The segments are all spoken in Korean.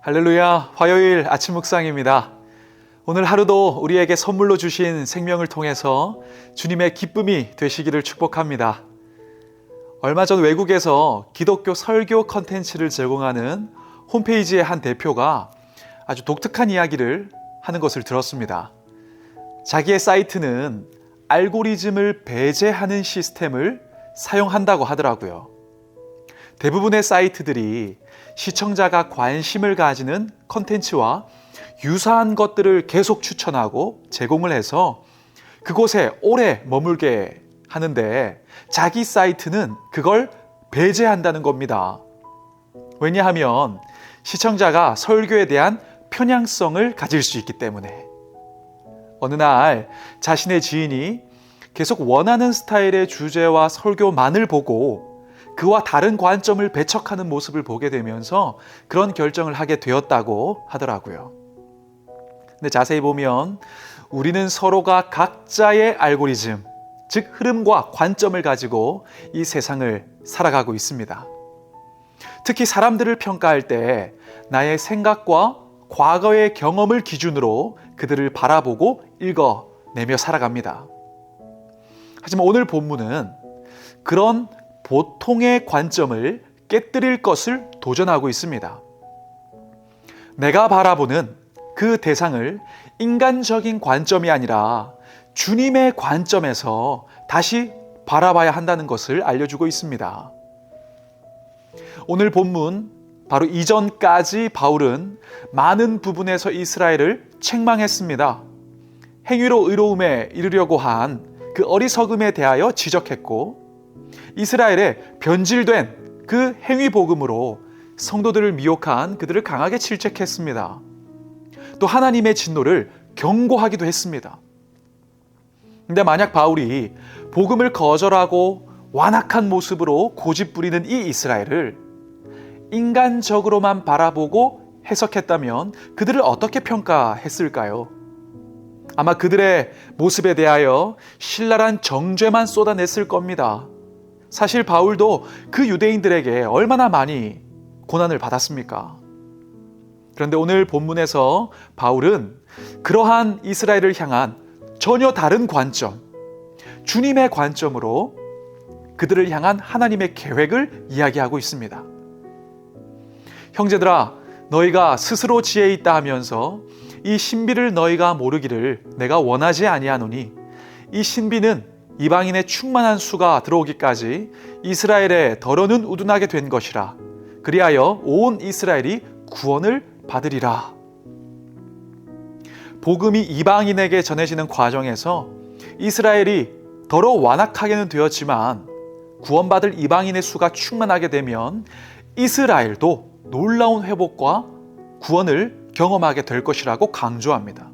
할렐루야, 화요일 아침 묵상입니다. 오늘 하루도 우리에게 선물로 주신 생명을 통해서 주님의 기쁨이 되시기를 축복합니다. 얼마 전 외국에서 기독교 설교 컨텐츠를 제공하는 홈페이지의 한 대표가 아주 독특한 이야기를 하는 것을 들었습니다. 자기의 사이트는 알고리즘을 배제하는 시스템을 사용한다고 하더라고요. 대부분의 사이트들이 시청자가 관심을 가지는 컨텐츠와 유사한 것들을 계속 추천하고 제공을 해서 그곳에 오래 머물게 하는데 자기 사이트는 그걸 배제한다는 겁니다. 왜냐하면 시청자가 설교에 대한 편향성을 가질 수 있기 때문에. 어느 날 자신의 지인이 계속 원하는 스타일의 주제와 설교만을 보고 그와 다른 관점을 배척하는 모습을 보게 되면서 그런 결정을 하게 되었다고 하더라고요. 근데 자세히 보면 우리는 서로가 각자의 알고리즘, 즉 흐름과 관점을 가지고 이 세상을 살아가고 있습니다. 특히 사람들을 평가할 때 나의 생각과 과거의 경험을 기준으로 그들을 바라보고 읽어내며 살아갑니다. 하지만 오늘 본문은 그런 보통의 관점을 깨뜨릴 것을 도전하고 있습니다. 내가 바라보는 그 대상을 인간적인 관점이 아니라 주님의 관점에서 다시 바라봐야 한다는 것을 알려주고 있습니다. 오늘 본문 바로 이전까지 바울은 많은 부분에서 이스라엘을 책망했습니다. 행위로 의로움에 이르려고 한 그 어리석음에 대하여 지적했고 이스라엘의 변질된 그 행위 복음으로 성도들을 미혹한 그들을 강하게 질책했습니다. 또 하나님의 진노를 경고하기도 했습니다. 근데 만약 바울이 복음을 거절하고 완악한 모습으로 고집부리는 이 이스라엘을 인간적으로만 바라보고 해석했다면 그들을 어떻게 평가했을까요? 아마 그들의 모습에 대하여 신랄한 정죄만 쏟아냈을 겁니다. 사실 바울도 그 유대인들에게 얼마나 많이 고난을 받았습니까? 그런데 오늘 본문에서 바울은 그러한 이스라엘을 향한 전혀 다른 관점, 주님의 관점으로 그들을 향한 하나님의 계획을 이야기하고 있습니다. 형제들아, 너희가 스스로 지혜 있다 하면서 이 신비를 너희가 모르기를 내가 원하지 아니하노니 이 신비는 이방인의 충만한 수가 들어오기까지 이스라엘의 더러는 우둔하게 된 것이라. 그리하여 온 이스라엘이 구원을 받으리라. 복음이 이방인에게 전해지는 과정에서 이스라엘이 더러 완악하게는 되었지만 구원받을 이방인의 수가 충만하게 되면 이스라엘도 놀라운 회복과 구원을 경험하게 될 것이라고 강조합니다.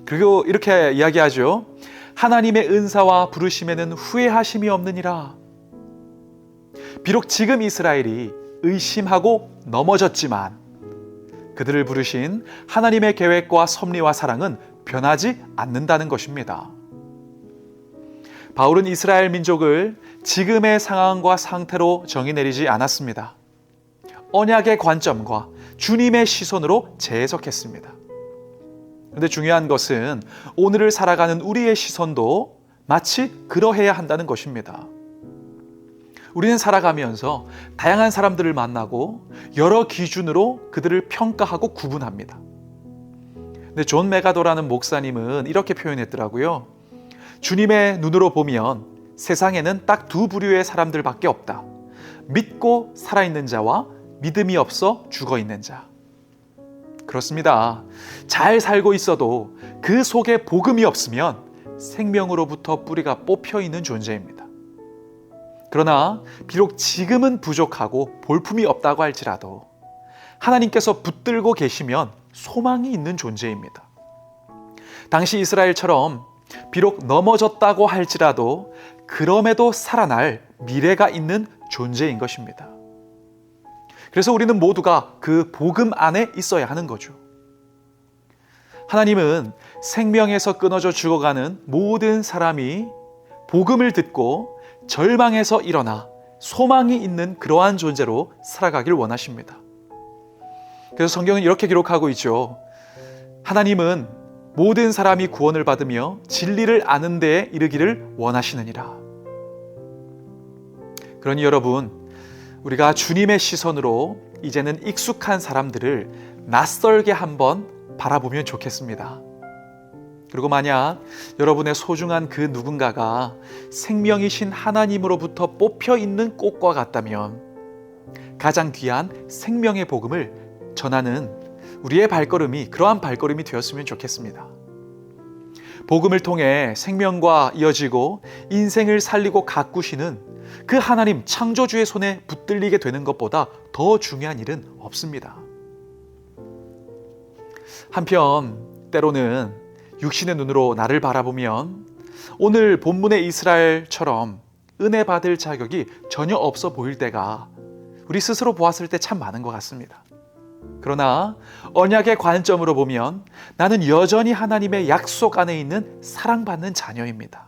그리고 이렇게 이야기하죠. 하나님의 은사와 부르심에는 후회하심이 없느니라. 비록 지금 이스라엘이 의심하고 넘어졌지만 그들을 부르신 하나님의 계획과 섭리와 사랑은 변하지 않는다는 것입니다. 바울은 이스라엘 민족을 지금의 상황과 상태로 정의 내리지 않았습니다. 언약의 관점과 주님의 시선으로 재해석했습니다. 그런데 중요한 것은 오늘을 살아가는 우리의 시선도 마치 그러해야 한다는 것입니다. 우리는 살아가면서 다양한 사람들을 만나고 여러 기준으로 그들을 평가하고 구분합니다. 근데 존 메가도라는 목사님은 이렇게 표현했더라고요. 주님의 눈으로 보면 세상에는 딱 두 부류의 사람들밖에 없다. 믿고 살아있는 자와 믿음이 없어 죽어있는 자. 그렇습니다. 잘 살고 있어도 그 속에 복음이 없으면 생명으로부터 뿌리가 뽑혀 있는 존재입니다. 그러나 비록 지금은 부족하고 볼품이 없다고 할지라도 하나님께서 붙들고 계시면 소망이 있는 존재입니다. 당시 이스라엘처럼 비록 넘어졌다고 할지라도 그럼에도 살아날 미래가 있는 존재인 것입니다. 그래서 우리는 모두가 그 복음 안에 있어야 하는 거죠. 하나님은 생명에서 끊어져 죽어가는 모든 사람이 복음을 듣고 절망에서 일어나 소망이 있는 그러한 존재로 살아가길 원하십니다. 그래서 성경은 이렇게 기록하고 있죠. 하나님은 모든 사람이 구원을 받으며 진리를 아는 데에 이르기를 원하시느니라. 그러니 여러분, 우리가 주님의 시선으로 이제는 익숙한 사람들을 낯설게 한번 바라보면 좋겠습니다. 그리고 만약 여러분의 소중한 그 누군가가 생명이신 하나님으로부터 뽑혀 있는 꽃과 같다면 가장 귀한 생명의 복음을 전하는 우리의 발걸음이 그러한 발걸음이 되었으면 좋겠습니다. 복음을 통해 생명과 이어지고 인생을 살리고 가꾸시는 그 하나님 창조주의 손에 붙들리게 되는 것보다 더 중요한 일은 없습니다. 한편 때로는 육신의 눈으로 나를 바라보면 오늘 본문의 이스라엘처럼 은혜 받을 자격이 전혀 없어 보일 때가 우리 스스로 보았을 때 참 많은 것 같습니다. 그러나 언약의 관점으로 보면 나는 여전히 하나님의 약속 안에 있는 사랑받는 자녀입니다.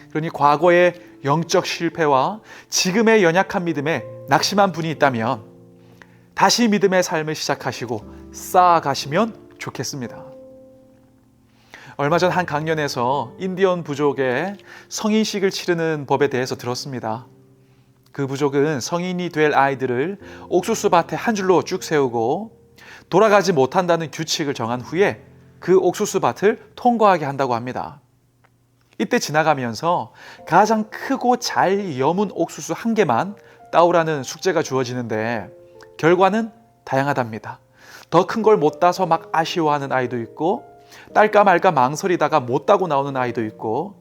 그러니 과거의 영적 실패와 지금의 연약한 믿음에 낙심한 분이 있다면 다시 믿음의 삶을 시작하시고 쌓아가시면 좋겠습니다. 얼마 전 한 강연에서 인디언 부족의 성인식을 치르는 법에 대해서 들었습니다. 그 부족은 성인이 될 아이들을 옥수수 밭에 한 줄로 쭉 세우고 돌아가지 못한다는 규칙을 정한 후에 그 옥수수 밭을 통과하게 한다고 합니다. 이때 지나가면서 가장 크고 잘 여문 옥수수 한 개만 따오라는 숙제가 주어지는데 결과는 다양하답니다. 더 큰 걸 못 따서 막 아쉬워하는 아이도 있고 딸까 말까 망설이다가 못 따고 나오는 아이도 있고,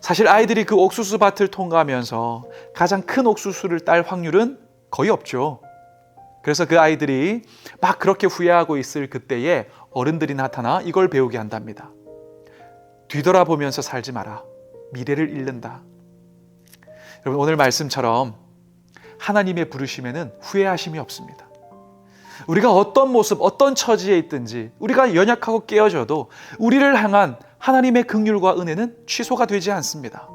사실 아이들이 그 옥수수 밭을 통과하면서 가장 큰 옥수수를 딸 확률은 거의 없죠. 그래서 그 아이들이 막 그렇게 후회하고 있을 그때에 어른들이 나타나 이걸 배우게 한답니다. 뒤돌아보면서 살지 마라. 미래를 잃는다. 여러분, 오늘 말씀처럼 하나님의 부르심에는 후회하심이 없습니다. 우리가 어떤 모습, 어떤 처지에 있든지 우리가 연약하고 깨어져도 우리를 향한 하나님의 긍휼과 은혜는 취소가 되지 않습니다.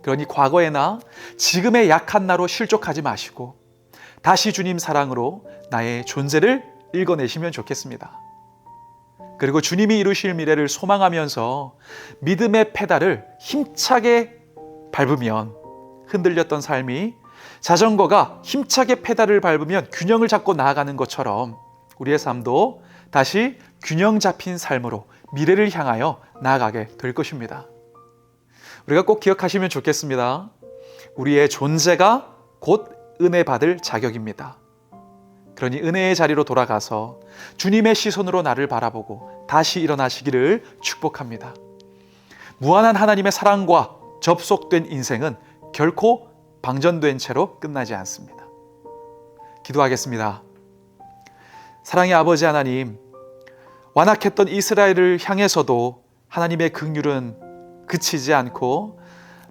그러니 과거에나 지금의 약한 나로 실족하지 마시고 다시 주님 사랑으로 나의 존재를 읽어내시면 좋겠습니다. 그리고 주님이 이루실 미래를 소망하면서 믿음의 페달을 힘차게 밟으면 흔들렸던 삶이 자전거가 힘차게 페달을 밟으면 균형을 잡고 나아가는 것처럼 우리의 삶도 다시 균형 잡힌 삶으로 미래를 향하여 나아가게 될 것입니다. 우리가 꼭 기억하시면 좋겠습니다. 우리의 존재가 곧 은혜 받을 자격입니다. 그러니 은혜의 자리로 돌아가서 주님의 시선으로 나를 바라보고 다시 일어나시기를 축복합니다. 무한한 하나님의 사랑과 접속된 인생은 결코 방전된 채로 끝나지 않습니다. 기도하겠습니다. 사랑의 아버지 하나님, 완악했던 이스라엘을 향해서도 하나님의 긍휼은 그치지 않고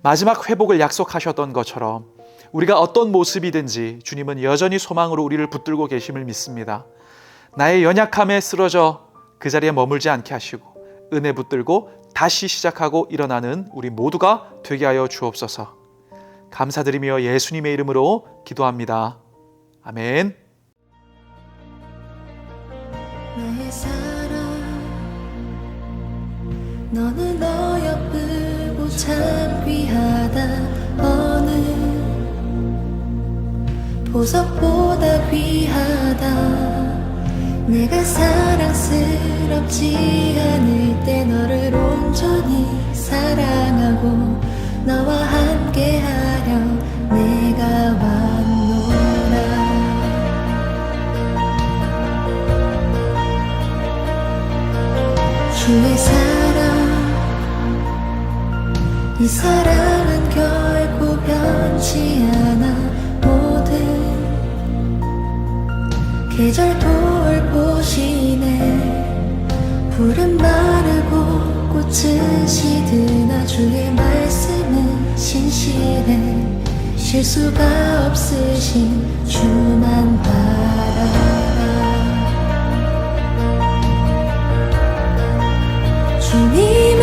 마지막 회복을 약속하셨던 것처럼 우리가 어떤 모습이든지 주님은 여전히 소망으로 우리를 붙들고 계심을 믿습니다. 나의 연약함에 쓰러져 그 자리에 머물지 않게 하시고 은혜 붙들고 다시 시작하고 일어나는 우리 모두가 되게 하여 주옵소서. 감사드리며 예수님의 이름으로 기도합니다. 아멘. 나의 사랑, 너는 어여쁘고 참 귀하다. 어느 보석보다 귀하다. 내가 사랑스럽지 않을 때 너를 온전히 사랑하고 너와 함께하려 내가 왔노라. 주의 사랑, 이 사랑은 결코 변치 않아. 모든 계절 돌보시네. 푸른 마르고 꽃은 시드나 주의 말씀은 신실해. 실수가 없으신 주만 바라라. 주님